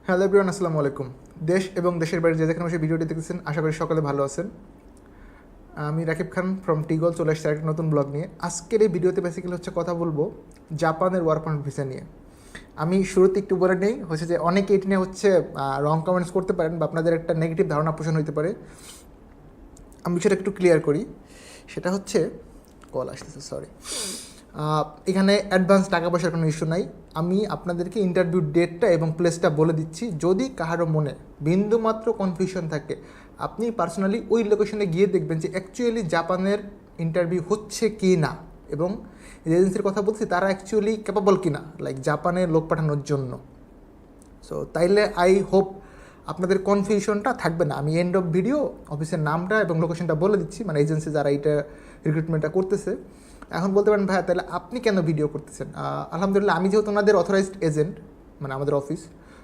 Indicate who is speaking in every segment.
Speaker 1: Hello everyone, আসসালামু আলাইকুম। দেশ এবং দেশের বাইরে যে যেখানে বসে ভিডিওটি দেখতেছেন, আশা করি সকলে ভালো আছেন। আমি রাকিব খান ফ্রম টিগল চলে আসছি একটা নতুন ব্লগ নিয়ে। আজকের এই ভিডিওতে বেসিক্যালি হচ্ছে কথা বলবো জাপানের ওয়ার্ক পারমিট ভিসা নিয়ে। আমি শুরুতে একটু বলে নেই হচ্ছে যে অনেকে এটি নিয়ে হচ্ছে রং কমেন্টস করতে পারেন বা আপনাদের একটা নেগেটিভ ধারণা পোষণ হতে পারে। আমি বিষয়টা একটু ক্লিয়ার করি। সেটা হচ্ছে কল আসতেছে, সরি। এখানে অ্যাডভান্স টাকা পয়সার কোনো ইস্যু নাই। আমি আপনাদেরকে ইন্টারভিউ ডেটটা এবং প্লেসটা বলে দিচ্ছি। যদি কাহারও মনে বিন্দুমাত্র কনফিউশন থাকে, আপনি পার্সোনালি ওই লোকেশনে গিয়ে দেখবেন যে অ্যাকচুয়ালি জাপানের ইন্টারভিউ হচ্ছে কি না, এবং এজেন্সির কথা বলছি তারা অ্যাকচুয়ালি ক্যাপাবল কি না, লাইক জাপানে লোক পাঠানোর জন্য। সো তাইলে আই হোপ আপনাদের কনফিউশনটা থাকবে না। আমি এন্ড অফ ভিডিও অফিসের নামটা এবং লোকেশনটা বলে দিচ্ছি, মানে এজেন্সি যারা এইটা রিক্রুটমেন্টটা করতেছে। এখন বলতে পারেন ভাইয়া তাহলে আপনি কেন ভিডিও করতেছেন? আলহামদুলিল্লাহ, আমি যেহেতু ওনাদের অথরাইজড এজেন্ট, মানে আমাদের অফিস,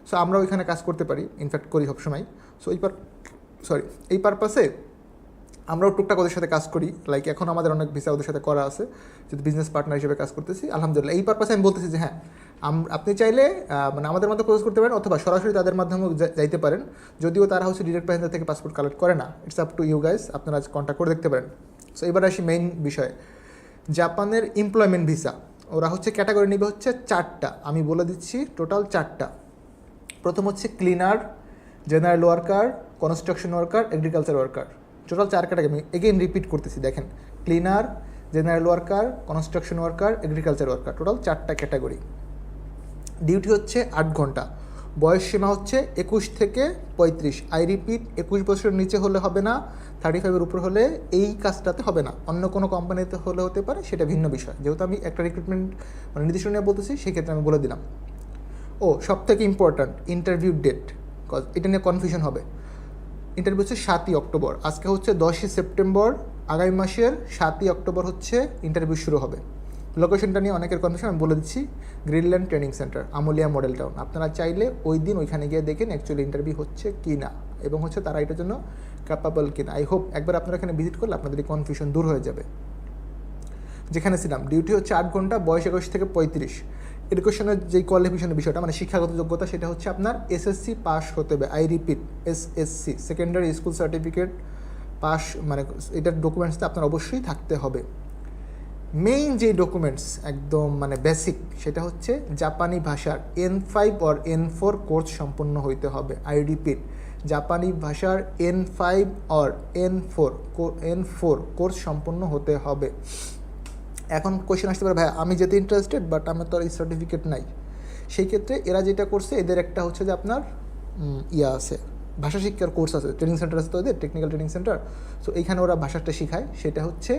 Speaker 1: সো আমরাও এখানে কাজ করতে পারি, ইনফ্যাক্ট করি সবসময়। সো এই পারপাসে আমরাও টুকটাক ওদের সাথে কাজ করি। লাইক এখন আমাদের অনেক ভিসা ওদের সাথে করা আছে, যেহেতু বিজনেস পার্টনার হিসেবে কাজ করতেছি। আলহামদুলিল্লাহ, এই পারপাসে আমি বলতেছি যে হ্যাঁ, আপনি চাইলে মানে আমাদের মধ্যে প্রসেস করতে পারেন, অথবা সরাসরি তাদের মাধ্যমেও যাইতে পারেন। যদিও তারা হচ্ছে ডিরেক্ট প্যাসেঞ্জার থেকে পাসপোর্ট কালেক্ট করে না। It's up to you guys, আপনারা কন্ট্যাক্ট করে দেখতে পারেন। সো এবার আসি মেইন বিষয়ে, জাপানের এমপ্লয়মেন্ট ভিসা। ওরা হচ্ছে ক্যাটাগরি নেবে হচ্ছে 4টা, আমি বলে দিচ্ছি টোটাল 4টা। প্রথম হচ্ছে cleaner, general worker, construction worker, agriculture worker. Total 4 category. আমি এগেইন রিপিট করতেছি, দেখেন, cleaner, general worker, construction worker, agriculture worker, total 4টা ক্যাটাগরি। ডিউটি হচ্ছে 8 ঘন্টা। বয়স সীমা হচ্ছে 21 থেকে 35। আই রিপিট, 21 বছরের নিচে হলে হবে না, 35-এর উপর হলে এই কাজটাতে হবে না। অন্য কোনো কোম্পানিতে হলে হতে পারে, সেটা ভিন্ন বিষয়। যেহেতু আমি একটা রিক্রুটমেন্ট মানে নির্দিষ্ট নিয়ে বলতেছি, সেক্ষেত্রে আমি বলে দিলাম। ও সব থেকে ইম্পর্ট্যান্ট, ইন্টারভিউ ডেট, কজ এটা নিয়ে কনফিউশন হবে। ইন্টারভিউ হচ্ছে 7ই অক্টোবর। আজকে হচ্ছে 10ই সেপ্টেম্বর। আগামী মাসের 7ই অক্টোবর হচ্ছে ইন্টারভিউ শুরু হবে। লোকেশনটা নিয়ে অনেকের কনফিউশন, আমি বলে দিচ্ছি, Greenland training centre, Amulia model town. আপনারা চাইলে ওই দিন ওইখানে গিয়ে দেখেন অ্যাকচুয়ালি ইন্টারভিউ হচ্ছে কি না, এবং হচ্ছে তারা এটার জন্য ক্যাপাবল কিনা। আই হোপ একবার আপনারা এখানে ভিজিট করলে আপনাদের এই কনফিউশন দূর হয়ে যাবে। যেখানে ছিলাম, ডিউটি হচ্ছে 8 ঘন্টা, বয়স 21 থেকে 35। এডুকেশনের যে কোয়ালিফিকেশনের বিষয়টা, মানে শিক্ষাগত যোগ্যতা, সেটা হচ্ছে আপনার এসএসসি পাস হতে হবে। I repeat, SSC, secondary school certificate pass, মানে এটার ডকুমেন্টসটা আপনার অবশ্যই থাকতে হবে। মেইন যে ডকুমেন্টস একদম মানে বেসিক, সেটা হচ্ছে জাপানি ভাষার N5 অর N4 কোর্স সম্পন্ন হইতে হবে। আই রিপিট, জাপানি ভাষার N5 অর N4 কোর্স সম্পন্ন হতে হবে। এখন কোয়েশ্চেন আসতে পারে, ভাই আমি যেতে ইন্টারেস্টেড বাট আমার তো আর এই সার্টিফিকেট নাই। সেই ক্ষেত্রে এরা যেটা করছে, এদের একটা হচ্ছে যে আপনার আছে, ভাষা শিক্ষার কোর্স আছে, ট্রেনিং সেন্টার আছে তো এদের, টেকনিক্যাল ট্রেনিং সেন্টার। সো এইখানে ওরা ভাষাটা শিখায়। সেটা হচ্ছে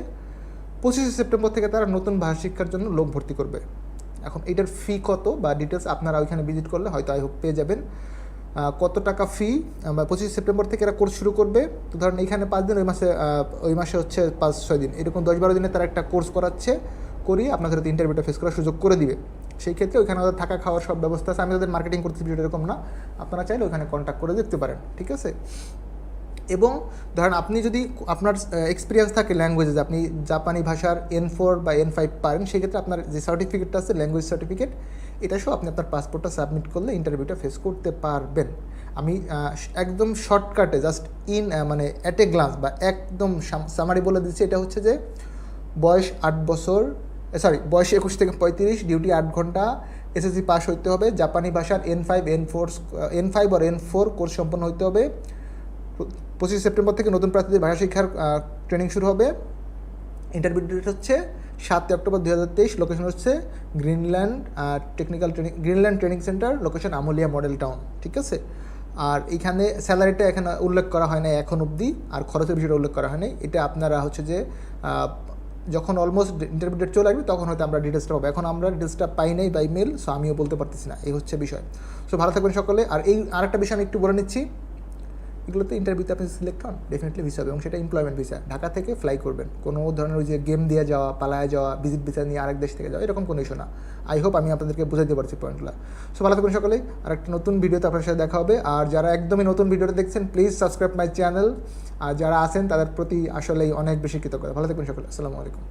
Speaker 1: 25 সেপ্টেম্বর থেকে তারা নতুন ভাষা শিক্ষার জন্য লোক ভর্তি করবে। এখন এটার ফি কত বা ডিটেলস আপনারা ওইখানে ভিজিট করলে হয়তো আই হোপ পেয়ে যাবেন। কত টাকা ফি, বা 25 সেপ্টেম্বর থেকে এরা কোর্স শুরু করবে। তো ধরেন এইখানে 5 দিন, ওই মাসে হচ্ছে 5-6 দিন, এরকম 10-12 দিনে তারা একটা কোর্স করিয়ে আপনাদের হয়তো ইন্টারভিউটা ফেস করার সুযোগ করে দিবে। সেই ক্ষেত্রে ওইখানে ওদের থাকা খাওয়ার সব ব্যবস্থা আছে। আমি ওদের মার্কেটিং করতে ভিডিও এরকম না, আপনারা চাইলে ওইখানে কন্ট্যাক্ট করে দেখতে পারেন, ঠিক আছে। এবং ধরেন আপনি যদি আপনার এক্সপিরিয়েন্স থাকে ল্যাঙ্গুয়েজে, আপনি জাপানি ভাষার N4 বা N5 পারেন, সেক্ষেত্রে আপনার যে সার্টিফিকেটটা আছে, ল্যাঙ্গুয়েজ সার্টিফিকেট, এটা সহ আপনি আপনার পাসপোর্টটা সাবমিট করলে ইন্টারভিউটা ফেস করতে পারবেন। আমি একদম শর্টকাটে জাস্ট মানে অ্যাট এ গ্লান্স বা একদম সামারি বলে দিচ্ছি। এটা হচ্ছে যে বয়স 8 বছর, বয়স 21 থেকে 35, ডিউটি 8 ঘন্টা, এসএসসি পাস হইতে হবে, জাপানি ভাষার N5 আর N4 কোর্স সম্পন্ন হইতে হবে। 25 সেপ্টেম্বর থেকে নতুন প্রার্থীদের ভাষা শিক্ষার ট্রেনিং শুরু হবে। ইন্টারভিউ ডেট হচ্ছে 7 অক্টোবর 2023। লোকেশন হচ্ছে Greenland training centre, location Amulia model town, ঠিক আছে। আর এইখানে স্যালারিটা এখানে উল্লেখ করা হয় না এখন অবধি, আর খরচের বিষয়টা উল্লেখ করা হয় নাই। এটা আপনারা হচ্ছে যে যখন অলমোস্ট ইন্টারভিউ ডেট চলে আসবে তখন হয়তো আমরা ডিটেলসটা পাবো। এখন আমরা ডিটেলসটা পাই নাই বাই মেল, সো আমিও বলতে পারতেছি না, এই হচ্ছে বিষয়। সো ভালো থাকবেন সকলে। আর এই আরেকটা বিষয় আমি একটু বলে নিচ্ছি, এগুলোতে ইন্টারভিউতে আপনি সিলেক্ট হন, ডেফিনেটলি ভিসা হবে, এবং সেটা এমপ্লয়মেন্ট ভিসা। ঢাকা থেকে ফ্লাই করবেন, কোনো ধরনের ওই যে গেম দিয়ে যাওয়া, পালায় যাওয়া, ভিজিট ভিসা নিয়ে আরেক দেশ থেকে যাওয়া, এরকম কোনো ইস্যু না। আই হোপ আমি আপনাদেরকে বুঝাইতে পারছি পয়েন্টগুলো। সো ভালো থাকবেন সকলেই। আর একটা নতুন ভিডিওতে আপনার সাথে দেখা হবে। আর যারা একদমই নতুন ভিডিওটা দেখছেন, প্লিজ সাবস্ক্রাইব মাই চ্যানেল। আর যারা আছেন তাদের প্রতি আসলেই অনেক বেশি কৃতজ্ঞতা। ভালো থাকবেন সকলে, আসসালামু আলাইকুম।